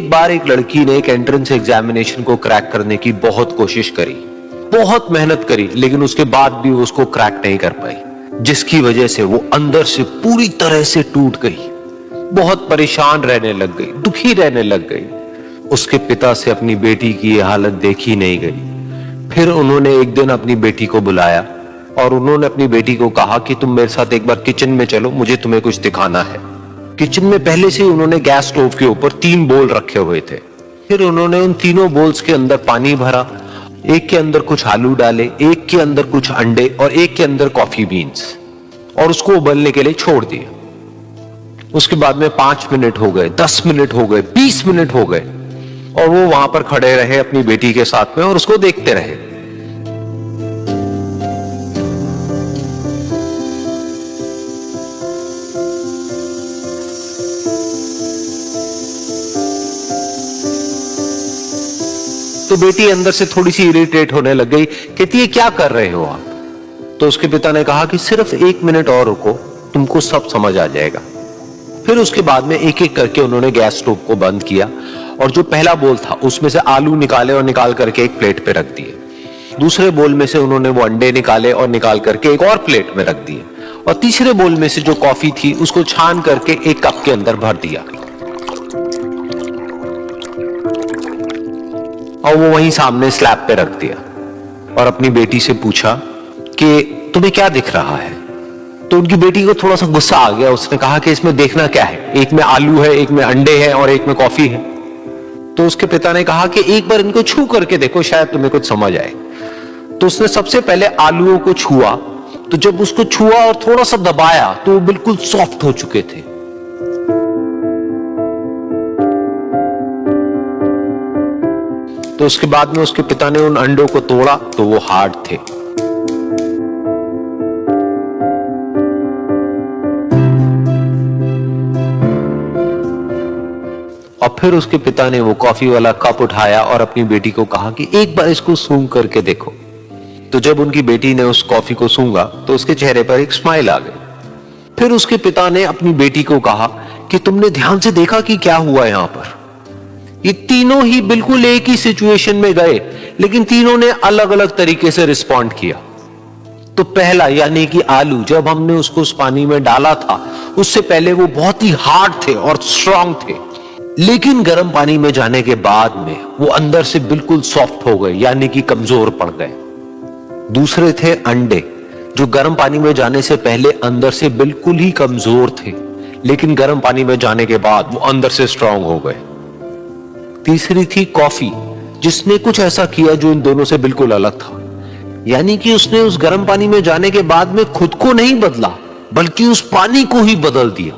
एक बार एक लड़की ने एक एंट्रेंस एग्जामिनेशन को क्रैक करने की बहुत कोशिश करी, बहुत मेहनत करी, लेकिन उसके बाद भी उसको क्रैक नहीं कर पाई, जिसकी वजह से वो अंदर से पूरी तरह से टूट गई, बहुत परेशान रहने लग गई, दुखी रहने लग गई। उसके पिता से अपनी बेटी की ये हालत देखी नहीं गई। फिर उन्होंने एक दिन अपनी बेटी को बुलाया और उन्होंने अपनी बेटी को कहा कि तुम मेरे साथ एक बार किचन में चलो, मुझे तुम्हें कुछ दिखाना है। किचन में पहले से ही उन्होंने गैस स्टोव के ऊपर 3 बोल रखे हुए थे। फिर उन्होंने उन तीनों बोल्स के अंदर पानी भरा, एक के अंदर कुछ आलू डाले, एक के अंदर कुछ अंडे और एक के अंदर कॉफी बीन्स, और उसको उबलने के लिए छोड़ दिया। उसके बाद में 5 मिनट हो गए, 10 मिनट हो गए, 20 मिनट हो गए, और वो वहां पर खड़े रहे अपनी बेटी के साथ में और उसको देखते रहे। तो बेटी अंदर से थोड़ी सी इरिटेट होने लग गई, कहती है क्या कर रहे हो आप? तो उसके पिता ने कहा कि सिर्फ 1 मिनट और रुको, तुमको सब समझ आ जाएगा। फिर उसके बाद में एक एक करके उन्होंने गैस स्टोव को बंद किया और जो पहला बोल था उसमें से आलू निकाले और निकाल करके एक प्लेट पे रख दिए। दूसरे बोल में से उन्होंने वो अंडे निकाले और निकाल करके एक और प्लेट में रख दिए, और तीसरे बोल में से जो कॉफी थी उसको छान करके एक कप के अंदर भर दिया, और वो वहीं सामने स्लैब पे रख दिया और अपनी बेटी से पूछा कि तुम्हें क्या दिख रहा है? तो उनकी बेटी को थोड़ा सा गुस्सा आ गया। उसने कहा कि इसमें देखना क्या है, एक में आलू है, एक में अंडे हैं और एक में कॉफी है। तो उसके पिता ने कहा कि एक बार इनको छू करके देखो, शायद तुम्हें कुछ समझ आए। तो उसने सबसे पहले आलूओं को छुआ, तो जब उसको छुआ और थोड़ा सा दबाया तो वो बिल्कुल सॉफ्ट हो चुके थे। तो उसके बाद में उसके पिता ने उन अंडों को तोड़ा तो वो हार्ड थे। और फिर उसके पिता ने वो कॉफी वाला कप उठाया और अपनी बेटी को कहा कि एक बार इसको सूंघ करके देखो। तो जब उनकी बेटी ने उस कॉफी को सूंघा तो उसके चेहरे पर एक स्माइल आ गई। फिर उसके पिता ने अपनी बेटी को कहा कि तुमने ध्यान से देखा कि क्या हुआ यहां पर? ये तीनों ही बिल्कुल एक ही सिचुएशन में गए, लेकिन तीनों ने अलग अलग तरीके से रिस्पॉन्ड किया। तो पहला यानी कि आलू, जब हमने उसको उस पानी में डाला था उससे पहले वो बहुत ही हार्ड थे और स्ट्रांग थे, लेकिन गर्म पानी में जाने के बाद में वो अंदर से बिल्कुल सॉफ्ट हो गए, यानी कि कमजोर पड़ गए। दूसरे थे अंडे, जो गर्म पानी में जाने से पहले अंदर से बिल्कुल ही कमजोर थे, लेकिन गर्म पानी में जाने के बाद वो अंदर से स्ट्रांग हो गए। तीसरी थी कॉफी, जिसने कुछ ऐसा किया जो इन दोनों से बिल्कुल अलग था, यानी कि उसने उस गर्म पानी में जाने के बाद में खुद को नहीं बदला, बल्कि उस पानी को ही बदल दिया।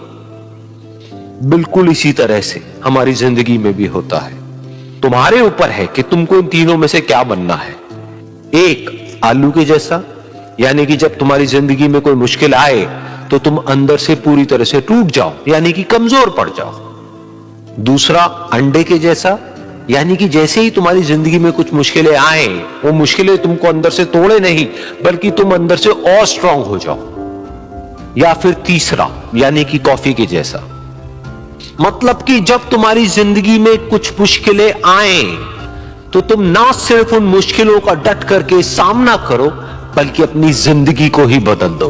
बिल्कुल इसी तरह से हमारी जिंदगी में भी होता है। तुम्हारे ऊपर है कि तुमको इन तीनों में से क्या बनना है। एक, आलू के जैसा, यानी कि जब तुम्हारी जिंदगी में कोई मुश्किल आए तो तुम अंदर से पूरी तरह से टूट जाओ, यानी कि कमजोर पड़ जाओ। दूसरा, अंडे के जैसा, यानी कि जैसे ही तुम्हारी जिंदगी में कुछ मुश्किलें आए, वो मुश्किलें तुमको अंदर से तोड़े नहीं, बल्कि तुम अंदर से और स्ट्रांग हो जाओ। या फिर तीसरा, यानी कि कॉफी के जैसा, मतलब कि जब तुम्हारी जिंदगी में कुछ मुश्किलें आए तो तुम ना सिर्फ उन मुश्किलों का डट करके सामना करो, बल्कि अपनी जिंदगी को ही बदल दो।